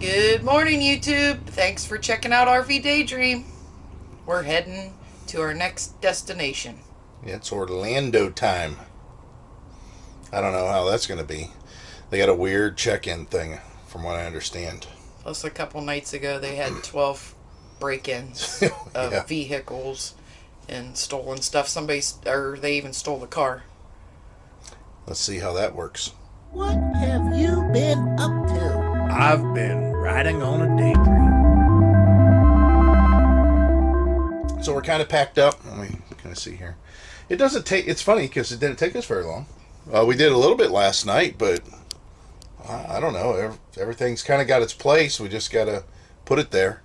Good morning, YouTube. Thanks for checking out RV Daydream. We're heading to our next destination. It's Orlando time. I don't know how that's going to be. They got a weird check-in thing, from what I understand. Plus, a couple nights ago, they had 12 break-ins of Yeah. vehicles and stolen stuff. They even stole the car. Let's see how that works. What have you been up to? I've been riding on a daydream. So we're kind of packed up. Let me kind of see here. It doesn't take. It's funny because it didn't take us very long. We did a little bit last night, but I don't know. Everything's kind of got its place. We just got to put it there.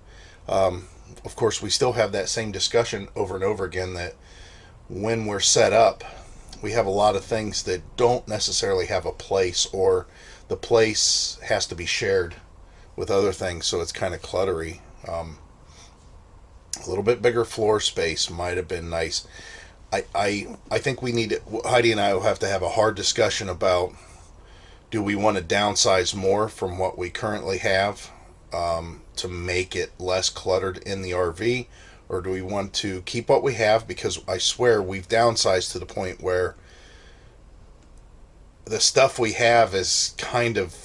Of course, we still have that same discussion over and over again that when we're set up, we have a lot of things that don't necessarily have a place, or the place has to be shared with other things, so it's kind of cluttery. A little bit bigger floor space might have been nice. I think we need Heidi and I will have to have a hard discussion about, do we want to downsize more from what we currently have to make it less cluttered in the RV, or do we want to keep what we have? Because I swear we've downsized to the point where the stuff we have is kind of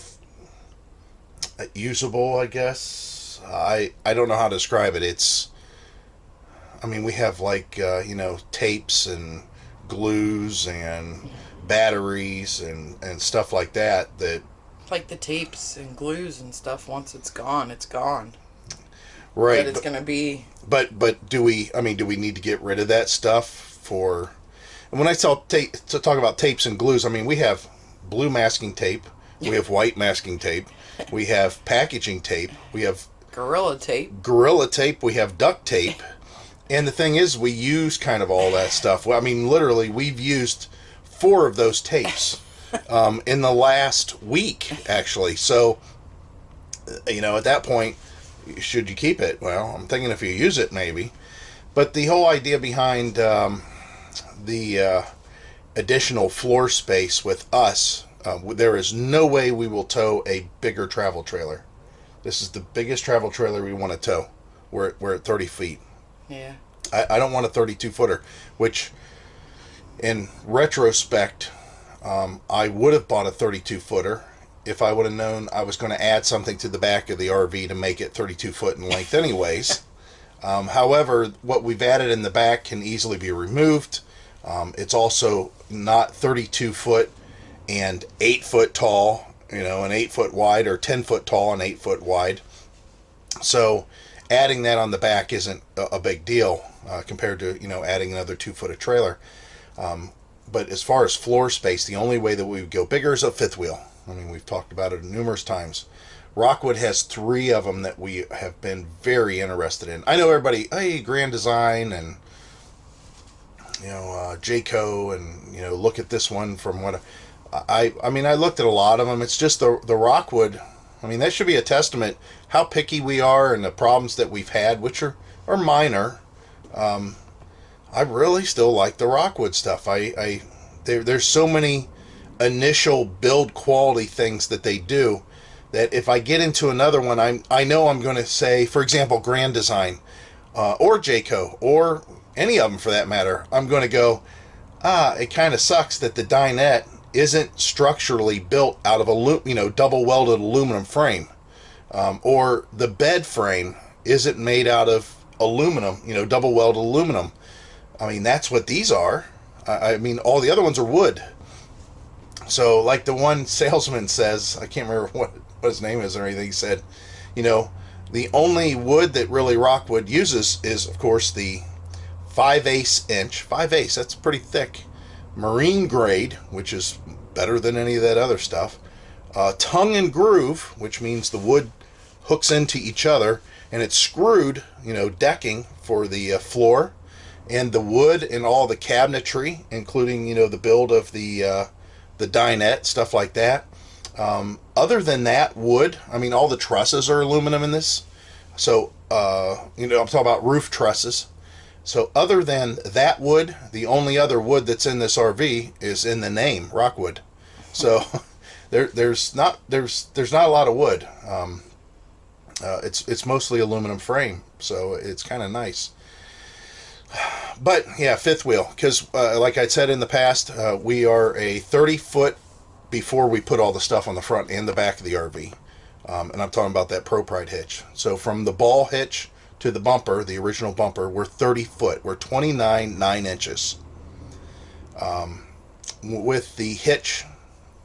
usable, I guess. I don't know how to describe it. We have tapes and glues and batteries and stuff like that. Like the tapes and glues and stuff, once it's gone, it's gone. Right. But it's going to be... But do we need to get rid of that stuff for... And when I talk about tapes and glues, we have blue masking tape, we have white masking tape, we have packaging tape, we have Gorilla tape, we have duct tape. And the thing is, we use kind of all that stuff. Literally, we've used 4 of those tapes in the last week, actually. So, at that point, should you keep it? Well, I'm thinking if you use it, maybe. But the whole idea behind the additional floor space with us, there is no way we will tow a bigger travel trailer. This is the biggest travel trailer we want to tow. We're at 30 feet. Yeah. I don't want a 32-footer, which, in retrospect, I would have bought a 32-footer if I would have known I was going to add something to the back of the RV to make it 32 foot in length anyways. However, what we've added in the back can easily be removed. It's also not 32 foot and 8 foot tall, and 8 foot wide, or 10 foot tall and 8 foot wide. So adding that on the back isn't a big deal compared to, adding another 2 foot of trailer. But as far as floor space, the only way that we would go bigger is a fifth wheel. We've talked about it numerous times. Rockwood has 3 of them that we have been very interested in. I know everybody, hey, Grand Design and, Jayco, and, look at this one from what... I looked at a lot of them. It's just the Rockwood. That should be a testament how picky we are and the problems that we've had, which are minor. I really still like the Rockwood stuff. There's so many initial build quality things that they do that if I get into another one, I know I'm going to say, for example, Grand Design or Jayco or any of them for that matter, I'm going to go, it kind of sucks that the dinette isn't structurally built out of double welded aluminum frame, or the bed frame isn't made out of aluminum, double welded aluminum. That's what these are. All the other ones are wood. So, like the one salesman says, I can't remember what his name is or anything, he said, the only wood that really Rockwood uses is, of course, the 5/8 inch, 5/8, that's pretty thick, marine grade, which is better than any of that other stuff, tongue and groove, which means the wood hooks into each other, and it's screwed, decking for the floor, and the wood and all the cabinetry, including, the build of the dinette, stuff like that. Other than that, wood, all the trusses are aluminum in this. So, I'm talking about roof trusses. So other than that wood, the only other wood that's in this RV is in the name, Rockwood. So there's not a lot of wood. It's mostly aluminum frame, so it's kind of nice. But yeah, fifth wheel, because like I said in the past, we are a 30-foot before we put all the stuff on the front and the back of the RV. And I'm talking about that Pro Pride hitch. So from the ball hitch to the bumper, the original bumper, we're 30 foot. We're 29 9 inches. With the hitch,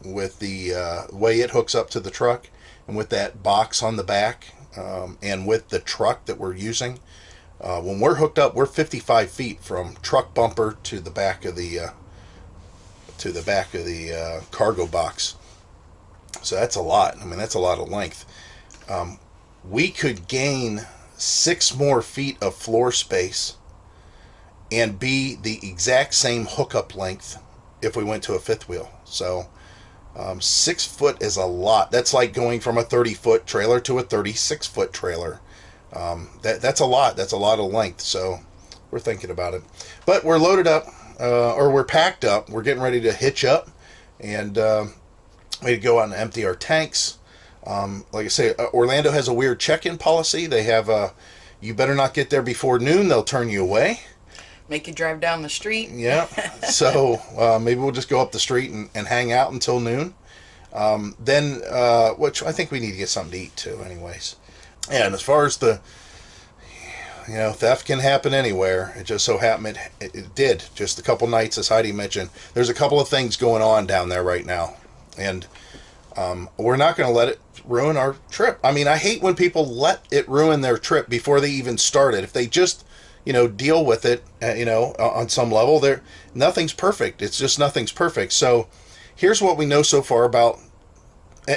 with the way it hooks up to the truck, and with that box on the back, and with the truck that we're using, when we're hooked up, we're 55 feet from truck bumper to the back of the cargo box. So that's a lot. I mean, that's a lot of length. We could gain 6 more feet of floor space and be the exact same hookup length if we went to a fifth wheel. So 6 foot is a lot. That's like going from a 30-foot trailer to a 36-foot trailer. That's a lot. That's a lot of length. So we're thinking about it. But we're loaded up, or we're packed up. We're getting ready to hitch up and we go out and empty our tanks. Like I say, Orlando has a weird check-in policy. They have you better not get there before noon. They'll turn you away. Make you drive down the street. Yeah. So maybe we'll just go up the street and hang out until noon. Then, which I think we need to get something to eat too, anyways. And as far as theft can happen anywhere. It just so happened it did just a couple nights, as Heidi mentioned. There's a couple of things going on down there right now, and we're not going to let it ruin our trip. I mean, I hate when people let it ruin their trip before they even start it. If they just deal with it, on some level, nothing's perfect. It's just nothing's perfect. So here's what we know so far about,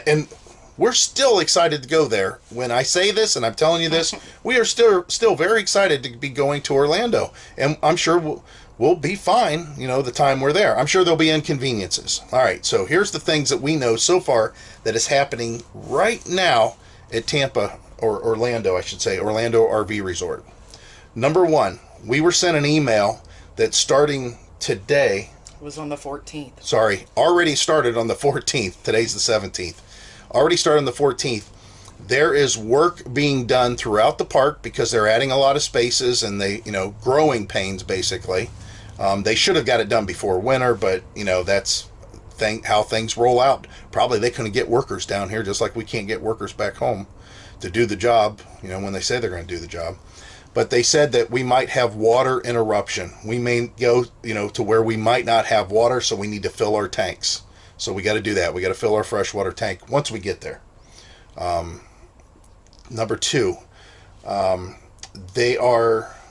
and we're still excited to go there. When I say this, and I'm telling you this, we are still very excited to be going to Orlando, and I'm sure we'll be fine, the time we're there. I'm sure there'll be inconveniences. All right, so here's the things that we know so far that is happening right now at Tampa, or Orlando, I should say, Orlando RV Resort. Number one, we were sent an email that starting today... It was on the 14th. Sorry, already started on the 14th. Today's the 17th. Already started on the 14th. There is work being done throughout the park because they're adding a lot of spaces and growing pains, basically. They should have got it done before winter, but, that's how things roll out. Probably they couldn't get workers down here, just like we can't get workers back home to do the job, when they say they're going to do the job. But they said that we might have water interruption. We may go, to where we might not have water, so we need to fill our tanks. So we got to do that. We got to fill our freshwater tank once we get there. Number two,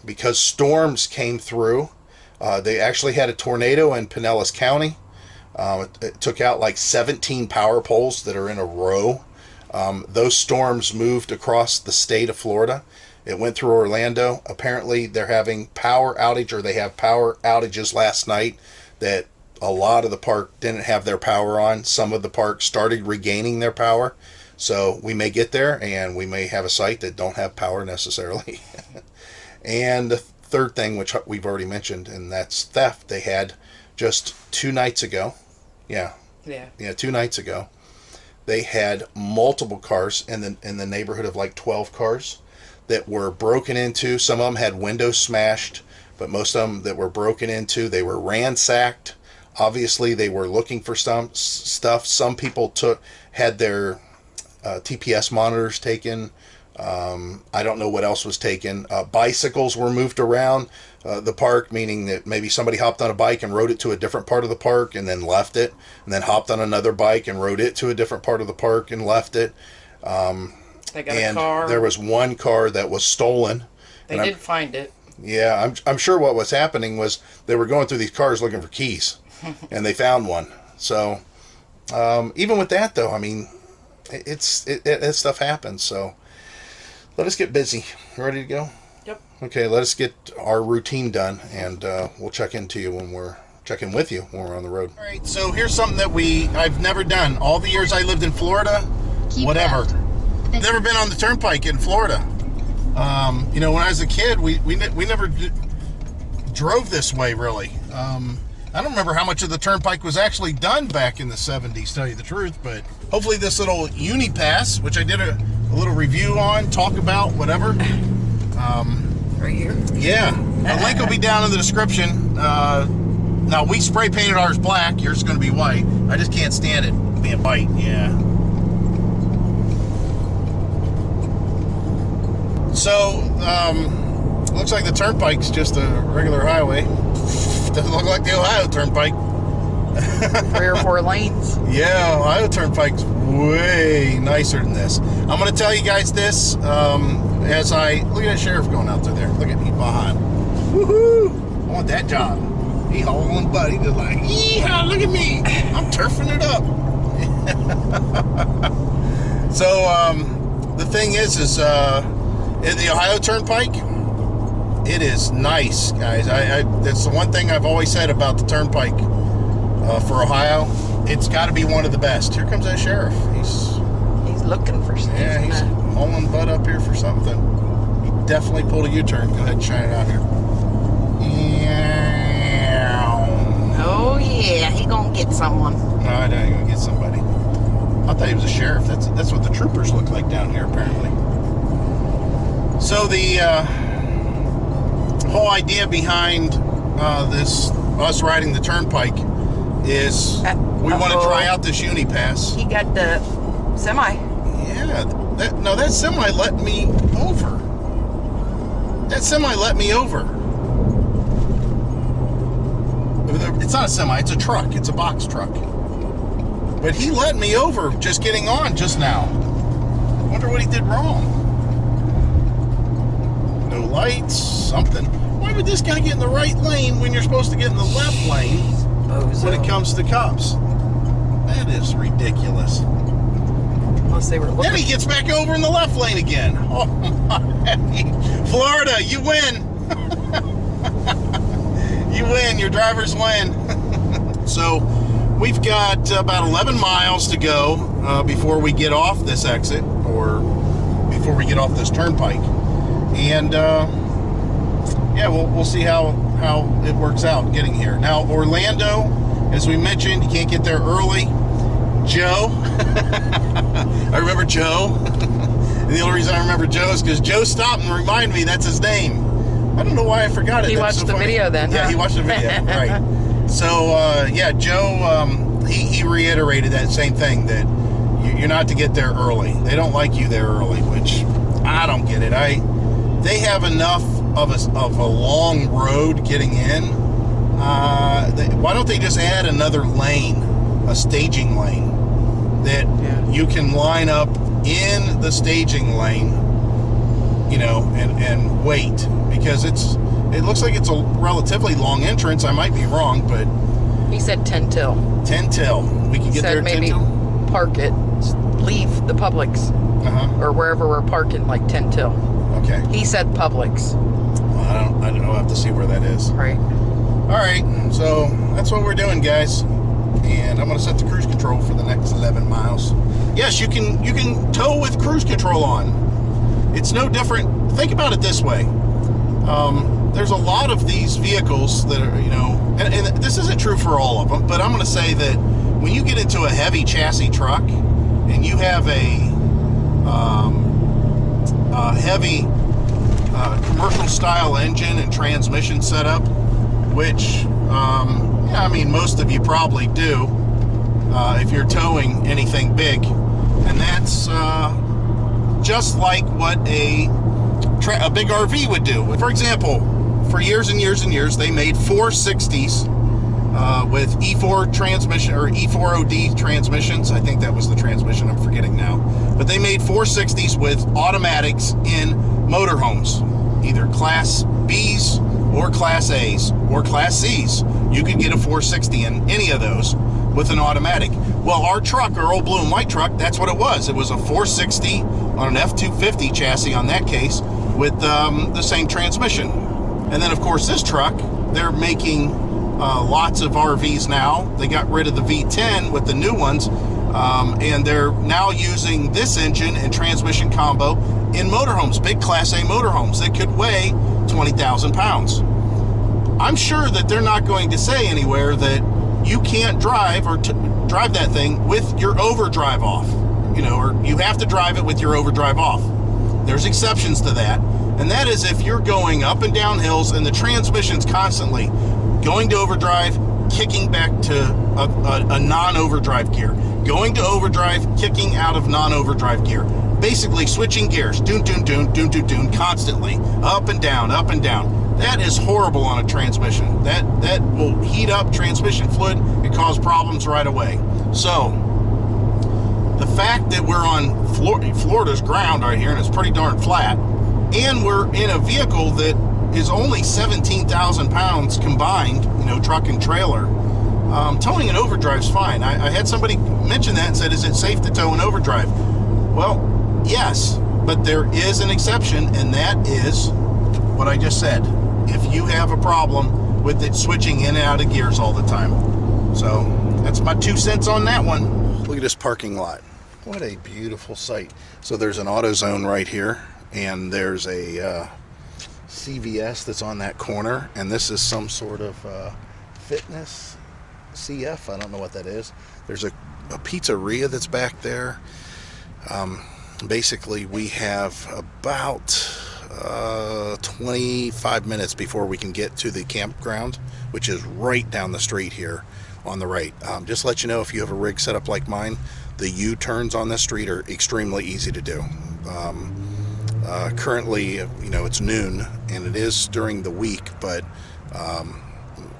because storms came through, they actually had a tornado in Pinellas County. It took out like 17 power poles that are in a row. Those storms moved across the state of Florida. It went through Orlando. Apparently they're having power outage, or they have power outages last night that a lot of the park didn't have their power on. Some of the park started regaining their power. So we may get there and we may have a site that don't have power necessarily. And the third thing, which we've already mentioned, and that's theft. They had just 2 nights ago. Yeah, 2 nights ago. They had multiple cars in the neighborhood of like 12 cars that were broken into. Some of them had windows smashed, but most of them that were broken into, they were ransacked. Obviously, they were looking for some stuff. Some people had their TPS monitors taken. I don't know what else was taken. Bicycles were moved around the park, meaning that maybe somebody hopped on a bike and rode it to a different part of the park and then left it, and then hopped on another bike and rode it to a different part of the park and left it. They got a car. There was one car that was stolen. They did find it. Yeah, I'm sure what was happening was they were going through these cars looking for keys, and they found one. So even with that, though, I mean, it stuff happens. So let us get busy. Ready to go? Yep. Okay, let us get our routine done, and we'll check in with you when we're on the road. All right, so here's something that I've never done. All the years I lived in Florida, whatever. Never been on the turnpike in Florida. When I was a kid, we never drove this way, really. I don't remember how much of the turnpike was actually done back in the 70s, tell you the truth, but hopefully this little Uni Pass, which I did a little review on, talk about, whatever. Right here. Yeah, the link will be down in the description. Now, we spray painted ours black. Yours is going to be white. I just can't stand it being white. Yeah. So, looks like the turnpike's just a regular highway. Doesn't look like the Ohio Turnpike. 3 or 4 lanes. Yeah, Ohio Turnpike's way nicer than this. I'm going to tell you guys this as I look at that sheriff going out there. Look at me behind. Woohoo! I want that job. He hauling buddy, just like, yeehaw, look at me. I'm turfing it up. So, the thing is in the Ohio Turnpike, it is nice, guys. That's the one thing I've always said about the Turnpike for Ohio. It's got to be one of the best. Here comes that sheriff. He's looking for something. Yeah, he's hauling butt up here for something. He definitely pulled a U-turn. Go ahead and shine it out here. Oh yeah, he gonna get someone. No, I know he's gonna get somebody. I thought he was a sheriff. That's what the troopers look like down here, apparently. So the whole idea behind us riding the Turnpike is we want to try out this Unipass. He got the semi. Yeah, that semi let me over. That semi let me over. It's not a semi, it's a truck. It's a box truck. But he let me over just getting on just now. Wonder what he did wrong. No lights, something. Why would this guy get in the right lane when you're supposed to get in the left lane when it comes to cops? That is ridiculous. Unless they were looking. Then he gets back over in the left lane again. Oh my. Florida, you win. You win. Your drivers win. So we've got about 11 miles to go before we get off this exit, or before we get off this turnpike. And yeah, we'll see how it works out getting here. Now, Orlando, as we mentioned, you can't get there early. Joe, I remember Joe. And the only reason I remember Joe is because Joe stopped and reminded me that's his name. I don't know why I forgot it. He watched the video then. Yeah, he watched the video, right. So, yeah, Joe, he reiterated that same thing, that you're not to get there early. They don't like you there early, which I don't get it. They have enough of a long road getting in. Why don't they just add another lane, a staging lane, that you can line up in the staging lane, you know, and wait, because it looks like it's a relatively long entrance. I might be wrong, but he said 10 till. 10 till. We can get there at 10 maybe till? Park it, leave the Publix, or wherever we're parking, like 10 till. Okay. He said Publix. Well, I don't know. I'll have to see where that is. Right. All right. So that's what we're doing, guys. And I'm going to set the cruise control for the next 11 miles. Yes, you can tow with cruise control on. It's no different. Think about it this way. There's a lot of these vehicles that are, you know, and this isn't true for all of them, but I'm going to say that when you get into a heavy chassis truck and you have a heavy commercial style engine and transmission setup, which I mean, most of you probably do if you're towing anything big, and that's just like what a big RV would do. For example, for years and years and years, they made 460s with E4 transmission, or E4OD transmissions. I think that was the transmission, I'm forgetting now. But they made 460s with automatics in motorhomes, either Class Bs or Class As or Class Cs. You could get a 460 in any of those with an automatic. Well, our truck, our old blue and white truck, that's what it was. It was a 460 on an F250 chassis on that case with the same transmission. And then, of course, this truck, they're making lots of RVs now. They got rid of the V10 with the new ones, and they're now using this engine and transmission combo in motorhomes, big Class A motorhomes that could weigh 20,000 pounds. I'm sure that they're not going to say anywhere that you can't drive or drive that thing with your overdrive off. or you have to drive it with your overdrive off. There's exceptions to that, and that is if you're going up and down hills and the transmission's constantly going to overdrive, kicking back to a non-overdrive gear, going to overdrive, kicking out of non-overdrive gear, basically switching gears, doon, constantly, up and down, up and down. That is horrible on a transmission. That will heat up transmission fluid and cause problems right away. So, the fact that we're on Florida's ground right here, and it's pretty darn flat, and we're in a vehicle that is only 17,000 pounds combined, truck and trailer, towing an overdrive is fine. I had somebody mention that and said, is it safe to tow an overdrive? Well, yes, but there is an exception, and that is what I just said. If you have a problem with it switching in and out of gears all the time. So, that's my 2 cents on that one. Look at this parking lot. What a beautiful sight. So there's an AutoZone right here, and there's a CVS that's on that corner, and this is some sort of fitness CF. I don't know what that is. There's a pizzeria that's back there. Basically, we have about 25 minutes before we can get to the campground, which is right down the street here on the right. Just to let you know, if you have a rig set up like mine, the U-turns on this street are extremely easy to do. Currently, it's noon, and it is during the week, but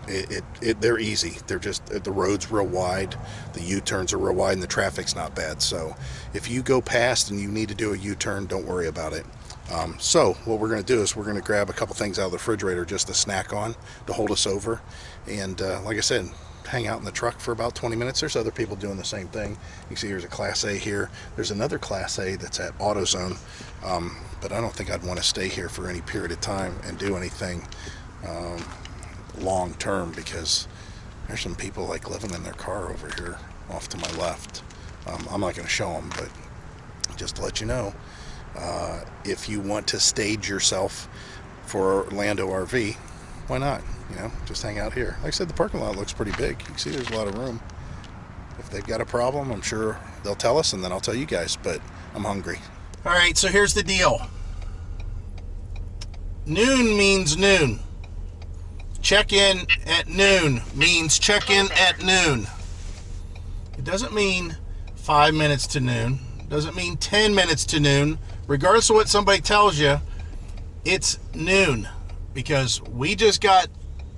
they're easy. They're just, the road's real wide, the U-turns are real wide, and the traffic's not bad. So if you go past and you need to do a U-turn, don't worry about it. So what we're going to do is we're going to grab a couple things out of the refrigerator just to snack on, to hold us over, and like I said, hang out in the truck for about 20 minutes. There's other people doing the same thing. You can see there's a Class A here. There's another Class A that's at AutoZone, but I don't think I'd want to stay here for any period of time and do anything long term, because there's some people like living in their car over here off to my left. I'm not going to show them, but just to let you know, if you want to stage yourself for Orlando RV, why not? Just hang out here. Like I said, the parking lot looks pretty big. You can see there's a lot of room. If they've got a problem, I'm sure they'll tell us, and then I'll tell you guys, but I'm hungry. All right, so here's the deal. Noon means noon. Check-in at noon means check-in at noon. It doesn't mean 5 minutes to noon. It doesn't mean 10 minutes to noon. Regardless of what somebody tells you, it's noon, because we just got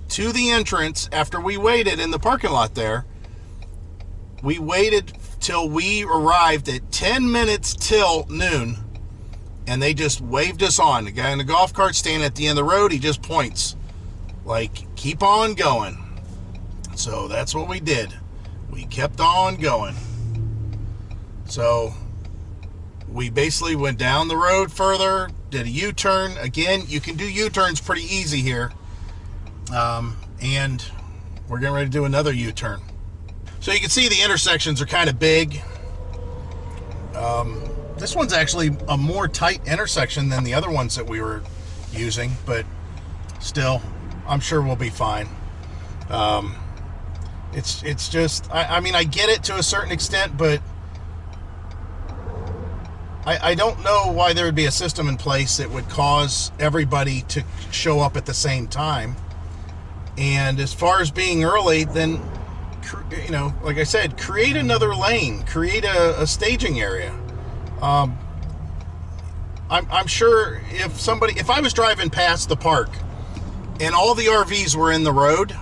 to the entrance after we waited in the parking lot there. We waited till we arrived at 10 minutes till noon, and they just waved us on. The guy in the golf cart standing at the end of the road, he just points like, keep on going. So that's what we did. We kept on going. So we basically went down the road further, did a U-turn. Again, you can do U-turns pretty easy here. And we're getting ready to do another U-turn. So you can see the intersections are kind of big. This one's actually a more tight intersection than the other ones that we were using, but still, I'm sure we'll be fine. It's just, I mean, I get it to a certain extent, but I don't know why there would be a system in place that would cause everybody to show up at the same time. And as far as being early, then, like I said, create another lane, create a staging area. I'm sure if I was driving past the park and all the RVs were in the road,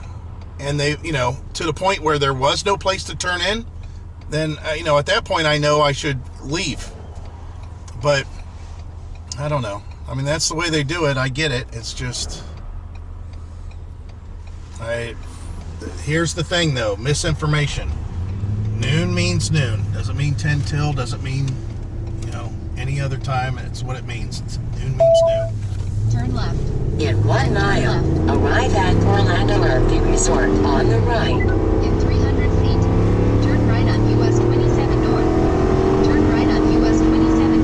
and they, to the point where there was no place to turn in, then, at that point I know I should leave. But I don't know. I mean, that's the way they do it. I get it. It's just, here's the thing though, misinformation. Noon means noon. Doesn't mean 10 till, doesn't mean, any other time. It's what it means. Noon means noon. Turn left. In 1 mile, arrive at Orlando RV Resort on the right. In 300 feet, turn right on US 27 North. Turn right on US 27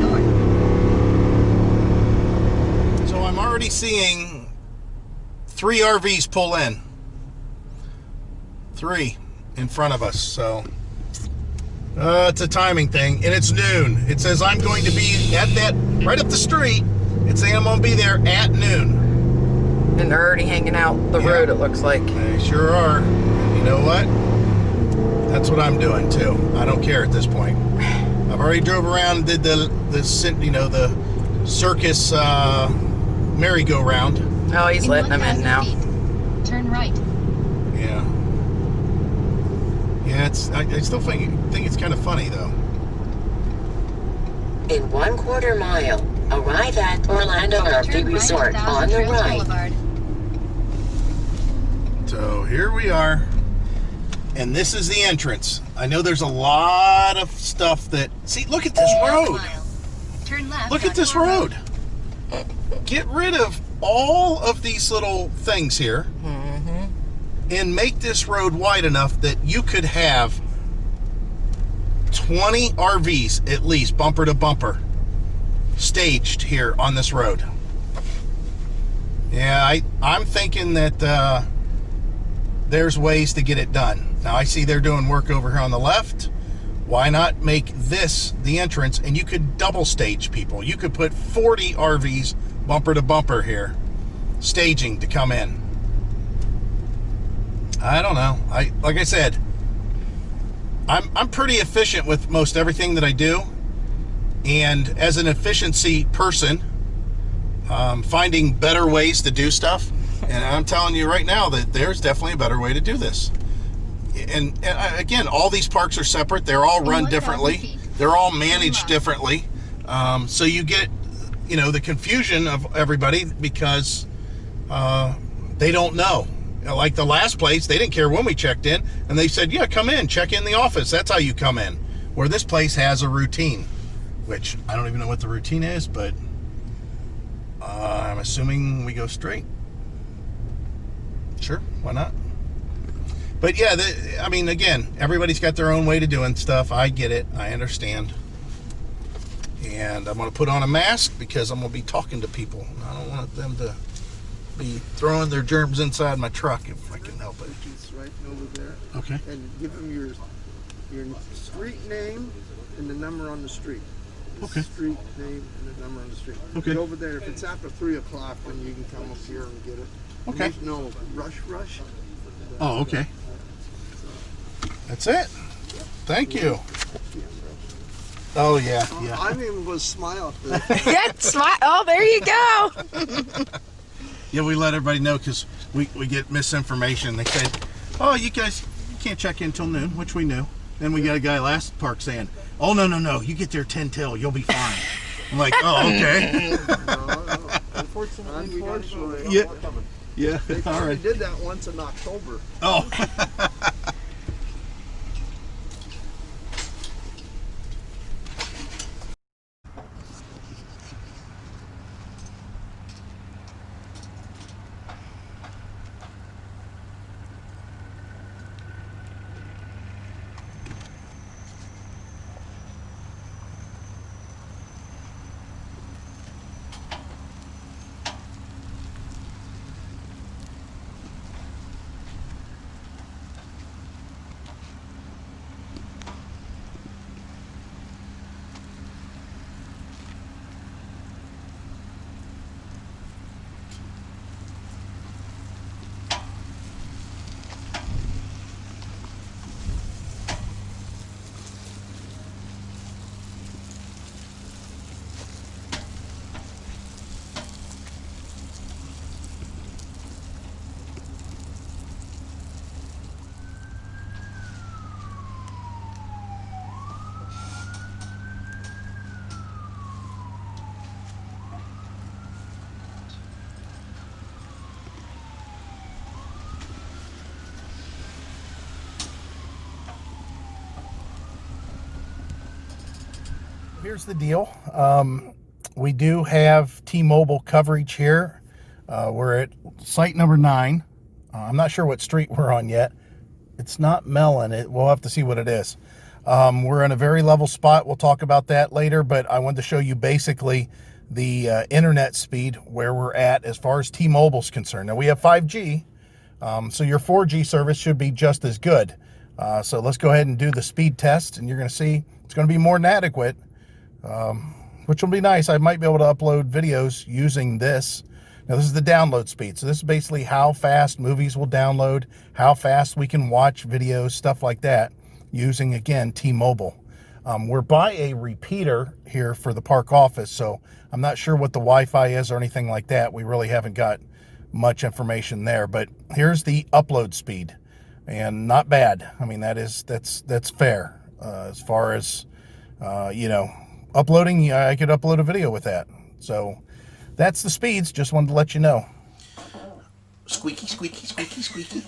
North. So I'm already seeing 3 RVs pull in. 3 in front of us. So It's a timing thing, and it's noon. It says I'm going to be at that, right up the street. It's saying I'm going to be there at noon. And they're already hanging out the road, it looks like. They sure are. And you know what? That's what I'm doing, too. I don't care at this point. I've already drove around and did the circus merry-go-round. Oh, he's letting them in now. Turn right. Yeah. Yeah, I still think it's kind of funny, though. In 1/4 mile, arrive at Orlando RV Turn right Resort on on the Trails right. Boulevard. So here we are. And this is the entrance. I know there's a lot of stuff that... See, look at this road. Turn left. Look at this road. Get rid of all of these little things here and make this road wide enough that you could have 20 RVs at least, bumper to bumper, staged here on this road. Yeah, I'm thinking that there's ways to get it done. Now, I see they're doing work over here on the left. Why not make this the entrance, and you could double stage people. You could put 40 RVs bumper to bumper here, staging to come in. I don't know. Like I said, I'm pretty efficient with most everything that I do, and as an efficiency person, finding better ways to do stuff. And I'm telling you right now that there's definitely a better way to do this. And again, all these parks are separate. They're all run differently. They're all managed differently. So you get, the confusion of everybody because they don't know. Like the last place, they didn't care when we checked in. And they said, yeah, come in, check in the office. That's how you come in. Where this place has a routine, which I don't even know what the routine is, but I'm assuming we go straight. Sure, why not? But yeah, again, everybody's got their own way to doing stuff. I get it. I understand. And I'm going to put on a mask because I'm going to be talking to people. I don't want them to be throwing their germs inside my truck if I can help it. It's right over there. Okay. And give them your street name and the number on the street. Okay. Street name and the number on the street. Okay. Over there, if it's after 3 o'clock, then you can come up here and get it. Okay. There's no rush. Oh, okay. That's it. Thank you. Oh, yeah. I'm even going to smile at this. Yeah, smile. Oh, there you go. Yeah, we let everybody know because we get misinformation. They say, oh, you guys, you can't check in until noon, which we knew. Then we got a guy last park saying, oh, no, you get there 10 till, you'll be fine. I'm like, oh, okay. No. Unfortunately. Yeah, They all probably right. did that once in October. Oh. Here's the deal. We do have T-Mobile coverage here. We're at site number 9. I'm not sure what street we're on yet. It's not Mellon. We'll have to see what it is. We're in a very level spot. We'll talk about that later, but I wanted to show you basically the internet speed where we're at as far as T-Mobile's concerned. Now, we have 5G, so your 4G service should be just as good. So let's go ahead and do the speed test, and you're going to see it's going to be more than adequate, which will be nice. I might be able to upload videos using this. Now, this is the download speed. So this is basically how fast movies will download, how fast we can watch videos, stuff like that, using, again, T-Mobile. We're by a repeater here for the park office, so I'm not sure what the Wi-Fi is or anything like that. We really haven't got much information there, but here's the upload speed, and not bad. I mean, that's fair. As far as, uploading, I could upload a video with that. So that's the speeds. Just wanted to let you know. Squeaky, squeaky, squeaky, squeaky.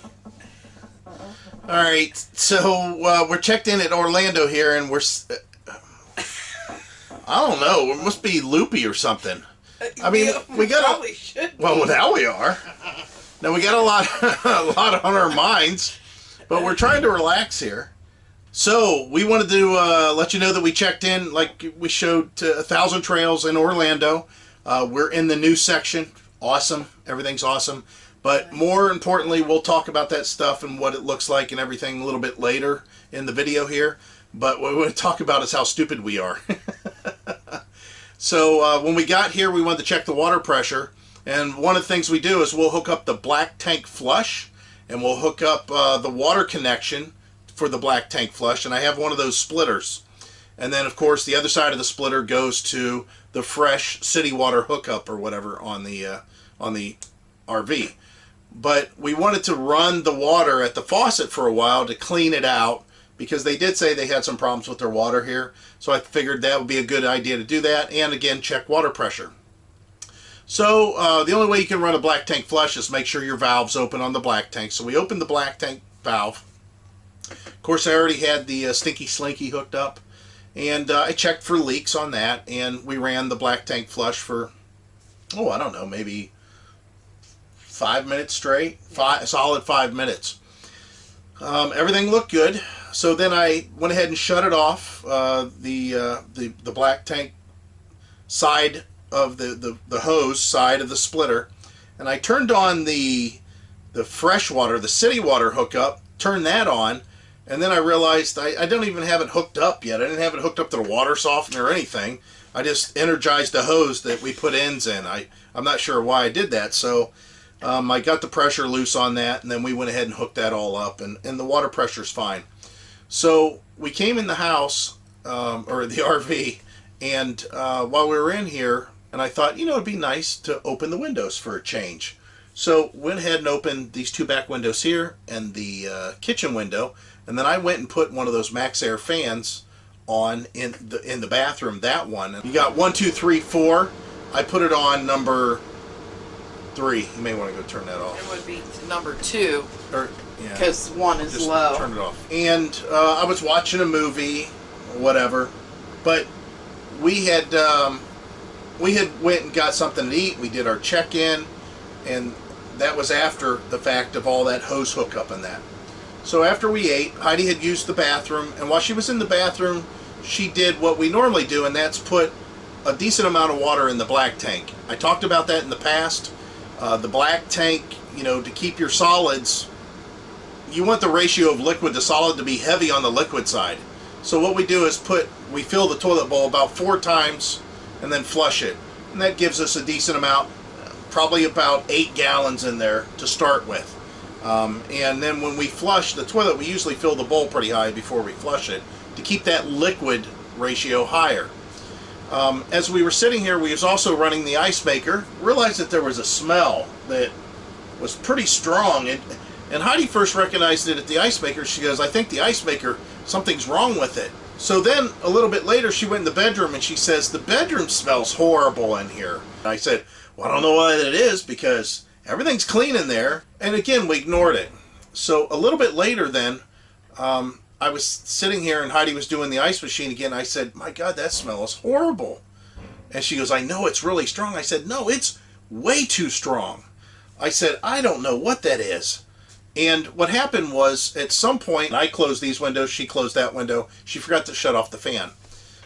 All right, so we're checked in at Orlando here, and I don't know, it must be loopy or something. I mean, we got probably should. Well, now we are. Now we got a lot on our minds, but we're trying to relax here. So we wanted to let you know that we checked in, like we showed, to 1,000 Trails in Orlando. We're in the new section. Awesome. Everything's awesome. But more importantly, we'll talk about that stuff and what it looks like and everything a little bit later in the video here. But what we want to talk about is how stupid we are. So when we got here, we wanted to check the water pressure. And one of the things we do is we'll hook up the black tank flush, and we'll hook up the water connection for the black tank flush. And I have one of those splitters. And then, of course, the other side of the splitter goes to the fresh city water hookup or whatever on the RV. But we wanted to run the water at the faucet for a while to clean it out, because they did say they had some problems with their water here. So I figured that would be a good idea to do that, and again, check water pressure. So the only way you can run a black tank flush is make sure your valve's open on the black tank. So we opened the black tank valve. Of course, I already had the Stinky Slinky hooked up, and I checked for leaks on that, and we ran the black tank flush for, I don't know, maybe 5 minutes straight, solid 5 minutes. Everything looked good. So then I went ahead and shut it off, the black tank side of the hose side of the splitter, and I turned on the fresh water, the city water hookup, turned that on, and then I realized I don't even have it hooked up yet. I didn't have it hooked up to the water softener or anything. I just energized the hose that we put ends in. I'm not sure why I did that. So I got the pressure loose on that, and then we went ahead and hooked that all up, and the water pressure's fine. So we came in the house, or the RV, and while we were in here, and I thought, it'd be nice to open the windows for a change. So went ahead and opened these two back windows here and the kitchen window, and then I went and put one of those Max Air fans on in the bathroom, that one. You got 1, 2, 3, 4. I put it on number 3. You may want to go turn that off. It would be number 2. Or, yeah. Because 1 is Just low. Turn it off. And I was watching a movie, or whatever, but we had went and got something to eat. We did our check-in, and that was after the fact of all that hose hookup and that. So after we ate, Heidi had used the bathroom, and while she was in the bathroom, she did what we normally do, and that's put a decent amount of water in the black tank. I talked about that in the past. The black tank, to keep your solids, you want the ratio of liquid to solid to be heavy on the liquid side. So what we do is we fill the toilet bowl about 4 times and then flush it. And that gives us a decent amount, probably about 8 gallons in there to start with. And then when we flush the toilet, we usually fill the bowl pretty high before we flush it to keep that liquid ratio higher. As we were sitting here, we was also running the ice maker. Realized that there was a smell that was pretty strong. And Heidi first recognized it at the ice maker. She goes, I think the ice maker, something's wrong with it. So then a little bit later, she went in the bedroom and she says, the bedroom smells horrible in here. And I said, well, I don't know why that is, because everything's clean in there. And again, we ignored it. So a little bit later then, I was sitting here and Heidi was doing the ice machine again. I said, my God, that smell is horrible. And she goes, I know it's really strong. I said, no, it's way too strong. I said, I don't know what that is. And what happened was, at some point, I closed these windows, she closed that window. She forgot to shut off the fan.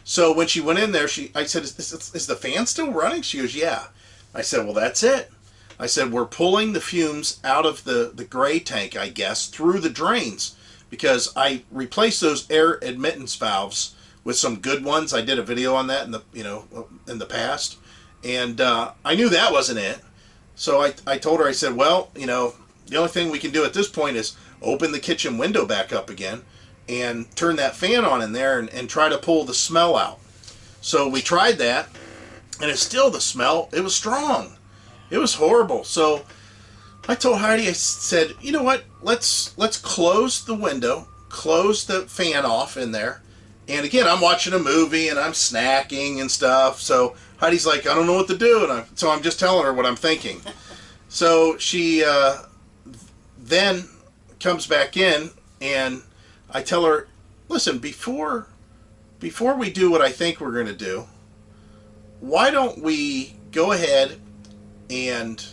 So when she went in there, I said, is the fan still running? She goes, yeah. I said, well, that's it. I said, we're pulling the fumes out of the gray tank, I guess, through the drains. because I replaced those air admittance valves with some good ones. I did a video on that in the past, and I knew that wasn't it. So I told her, I said, well, the only thing we can do at this point is open the kitchen window back up again and turn that fan on in there and try to pull the smell out. So we tried that, and it's still the smell. It was strong. It was horrible. So I told Heidi, I said, you know what? Let's close the window, close the fan off in there. And again, I'm watching a movie and I'm snacking and stuff. So Heidi's like, I don't know what to do. And so I'm just telling her what I'm thinking. So she then comes back in, and I tell her, listen, before we do what I think we're going to do, why don't we go ahead and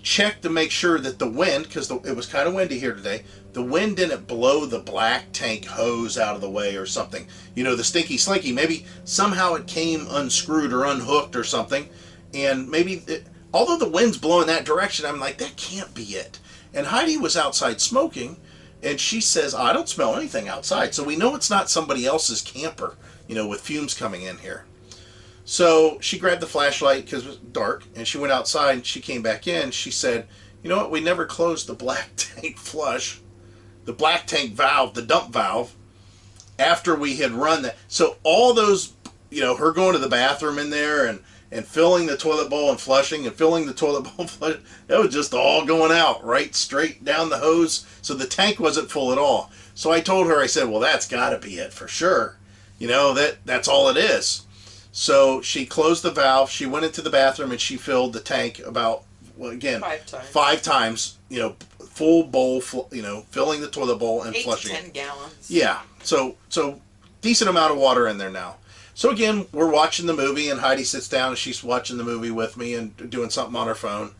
check to make sure that the wind, because it was kind of windy here today, the wind didn't blow the black tank hose out of the way or something. The stinky slinky, maybe somehow it came unscrewed or unhooked or something, and maybe, although the wind's blowing that direction, I'm like, that can't be it. And Heidi was outside smoking, and she says, I don't smell anything outside, so we know it's not somebody else's camper, with fumes coming in here. So she grabbed the flashlight because it was dark, and she went outside, and she came back in. She said, you know what, we never closed the black tank flush, the black tank valve, the dump valve, after we had run that. So all those, her going to the bathroom in there and filling the toilet bowl and flushing and filling the toilet bowl and flushing, that was just all going out, right straight down the hose. So the tank wasn't full at all. So I told her, I said, well, that's got to be it for sure. That's all it is. So she closed the valve, she went into the bathroom, and she filled the tank about, well, again, 5 times, full bowl, filling the toilet bowl and 8 flushing to 10 gallons. Yeah, so decent amount of water in there now. So again, we're watching the movie, and Heidi sits down, and she's watching the movie with me and doing something on her phone.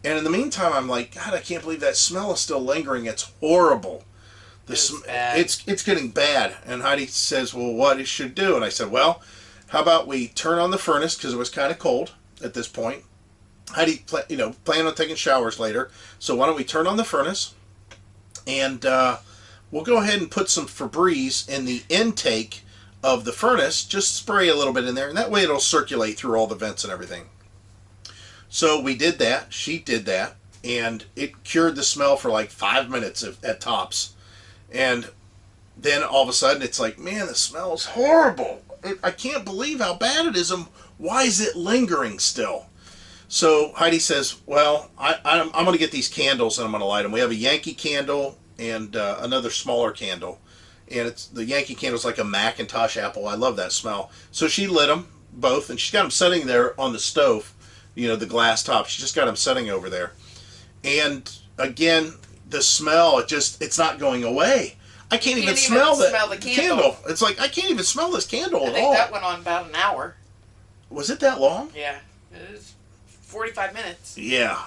And in the meantime, I'm like, God, I can't believe that smell is still lingering. It's horrible. It's getting bad. And Heidi says, well, what should do? And I said, well, how about we turn on the furnace, because it was kind of cold at this point. Heidi, plan on taking showers later. So why don't we turn on the furnace, and we'll go ahead and put some Febreze in the intake of the furnace. Just spray a little bit in there, and that way it'll circulate through all the vents and everything. So we did that. She did that, and it cured the smell for like 5 minutes at tops. And then all of a sudden it's like, man, the smell is horrible. I can't believe how bad it is, and why is it lingering still? So Heidi says, well, I'm going to get these candles and I'm going to light them. We have a Yankee candle and another smaller candle. And the Yankee candle's like a Macintosh apple. I love that smell. So she lit them both, and she's got them setting there on the stove, the glass top. She just got them setting over there. And again, the smell, it's not going away. I can't even smell the candle. It's like, I can't even smell this candle at all. I think that went on about an hour. Was it that long? Yeah. It was 45 minutes. Yeah.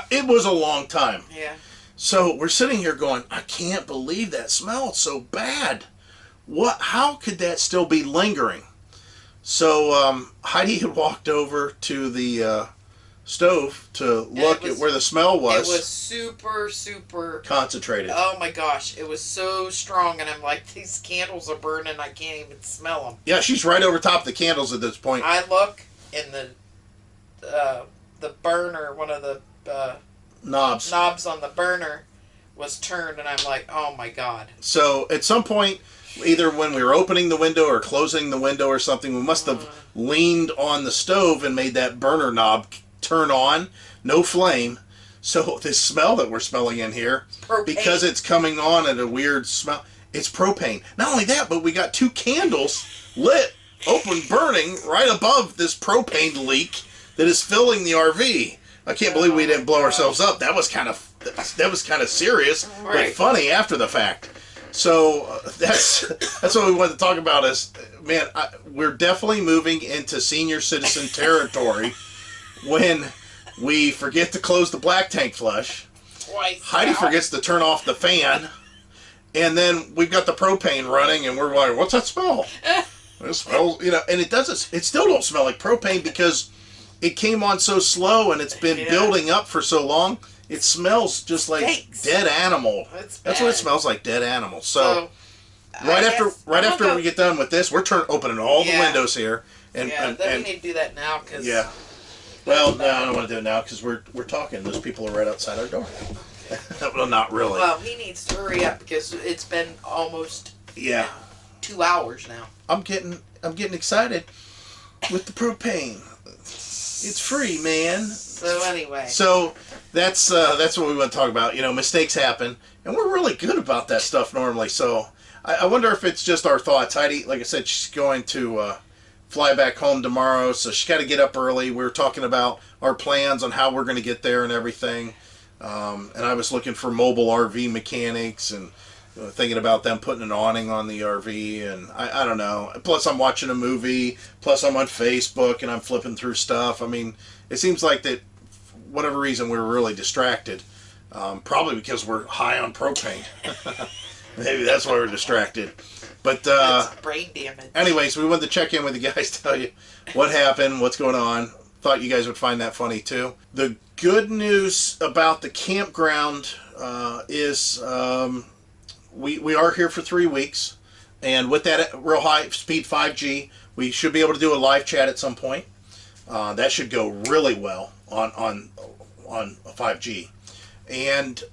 It was a long time. Yeah. So we're sitting here going, I can't believe that smelled so bad. How could that still be lingering? So Heidi had walked over to the stove to look at where the smell was. It was super, super concentrated. Oh my gosh, it was so strong, and I'm like, these candles are burning, I can't even smell them. Yeah, she's right over top of the candles at this point. I look in the burner, one of the knobs on the burner was turned, and I'm like, oh my God. So at some point, either when we were opening the window or closing the window or something, we must have leaned on the stove and made that burner knob turn on. No flame. So this smell that we're smelling in here, propane. Because it's coming on at a weird smell, it's propane. Not only that, but we got 2 candles lit, open, burning right above this propane leak that is filling the RV. I can't believe we didn't blow ourselves up. That was kind of serious, right. But funny after the fact. So that's what we wanted to talk about. Is, man, we're definitely moving into senior citizen territory when we forget to close the black tank flush. Twice. Heidi forgets to turn off the fan, and then we've got the propane running, and we're like, "What's that smell?" It smells, and it doesn't. It still don't smell like propane because it came on so slow and it's been building up for so long. It smells just like Stinks. dead animal. It's That's what it bad. smells like, dead animal. So I guess I'm after gonna we get done with this, we're opening all the Yeah. windows here. And, yeah, and, then and we need to do that now because yeah. Well, no, I don't want to do it now because we're talking. Those people are right outside our door. Well, not really. Well, he needs to hurry up because it's been almost Yeah. 2 hours now. I'm getting excited with the propane. It's free, man. So anyway, So that's what we want to talk about. You know, mistakes happen, and we're really good about that stuff normally. So I wonder if it's just our thoughts. Heidi, like I said, she's going to fly back home tomorrow, so she's got to get up early. We were talking about our plans on how we're going to get there and everything. And I was looking for mobile RV mechanics and thinking about them putting an awning on the RV, and I don't know. Plus, I'm watching a movie. Plus, I'm on Facebook and I'm flipping through stuff. I mean, it seems like that. For whatever reason, we were really distracted. Probably because we're high on propane. Maybe that's why we're distracted. But it's brain damage. anyways, we wanted to check in with you guys, tell you what happened, what's going on. Thought you guys would find that funny too. The good news about the campground is we are here for 3 weeks, and with that real high speed 5G, we should be able to do a live chat at some point. That should go really well on 5G. And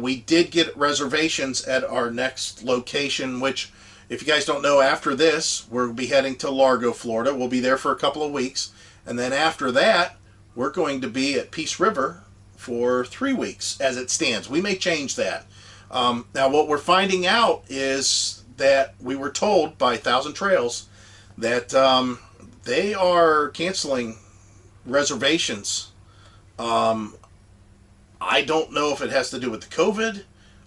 we did get reservations at our next location, which, if you guys don't know, after this, we'll be heading to Largo, Florida. We'll be there for a couple of weeks. And then after that, we're going to be at Peace River for 3 weeks as it stands. We may change that. Now, what we're finding out is that we were told by Thousand Trails that they are canceling reservations. I don't know if it has to do with the COVID.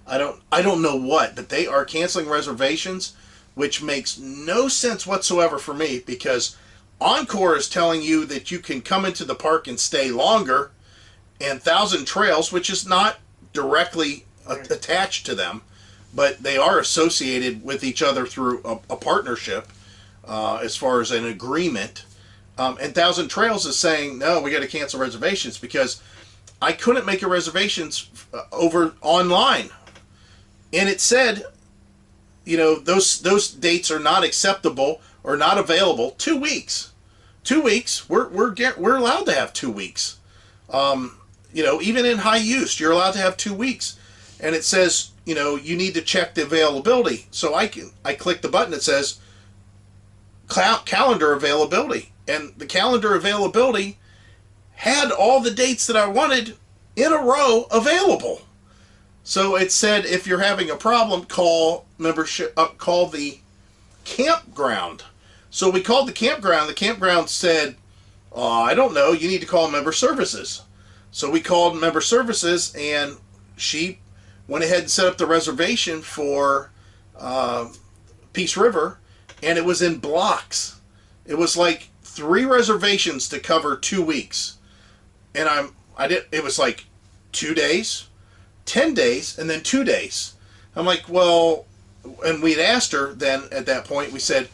I don't know what, but they are canceling reservations, which makes no sense whatsoever for me, because Encore is telling you that you can come into the park and stay longer, and Thousand Trails, which is not directly attached to them, but they are associated with each other through a partnership as far as an agreement. And Thousand Trails is saying, no, we got to cancel reservations because I couldn't make a reservations over online. And it said, you know, those dates are not acceptable or not available. 2 weeks. 2 weeks. We're allowed to have 2 weeks. You know, even in high use, you're allowed to have 2 weeks. And it says, you know, you need to check the availability. So I click the button that says calendar availability. And the calendar availability had all the dates that I wanted in a row available. So it said, if you're having a problem, call the campground. So we called the campground. The campground said, I don't know, you need to call member services. So we called member services, and she went ahead and set up the reservation for Peace River, and it was in blocks. It was like 3 reservations to cover 2 weeks. And it was like 2 days, 10 days, and then 2 days. I'm like, well, and we'd asked her then at that point, we said,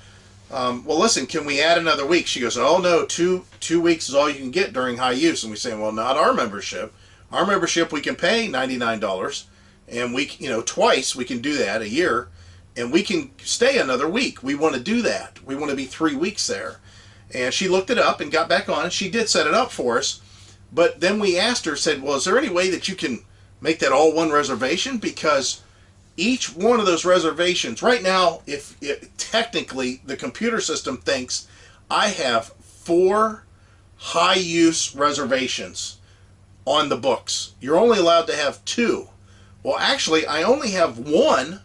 well, listen, can we add another week? She goes, oh no, two weeks is all you can get during high use. And we say, well, not our membership. Our membership, we can pay $99, and we, you know, twice we can do that a year, and we can stay another week. We want to do that. We want to be 3 weeks there. And she looked it up and got back on, and she did set it up for us. But then we asked her, said, well, is there any way that you can make that all one reservation? Because each one of those reservations, right now, if technically the computer system thinks I have 4 high-use reservations on the books. You're only allowed to have 2. Well, actually, I only have 1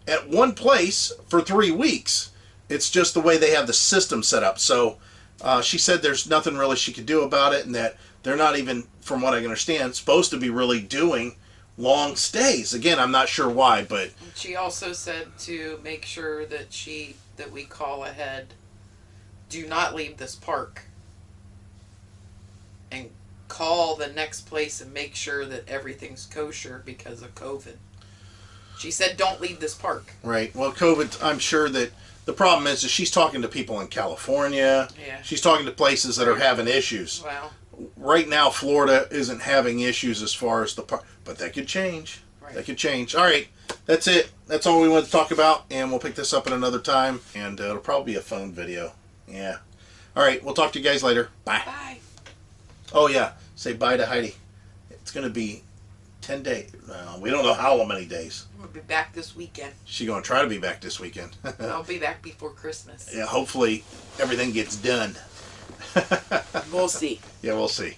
at one place for 3 weeks. It's just the way they have the system set up. So she said there's nothing really she could do about it, and that they're not even, from what I can understand, supposed to be really doing long stays. Again, I'm not sure why, but She also said to make sure that we call ahead. Do not leave this park. And call the next place and make sure that everything's kosher because of COVID. She said, don't leave this park. right. Well, COVID, I'm sure that the problem is she's talking to people in California. Yeah. She's talking to places that are having issues. Well, right now Florida isn't having issues as far as but that could change. Right. That could change. All right, that's it. That's all we wanted to talk about, and we'll pick this up at another time, and it'll probably be a phone video. Yeah. All right, we'll talk to you guys later. Bye. Bye. Oh yeah, say bye to Heidi. It's gonna be 10 days. We don't know how many days. We'll be back this weekend. She's gonna try to be back this weekend. I'll be back before Christmas. Yeah, hopefully everything gets done. We'll see. Yeah, we'll see.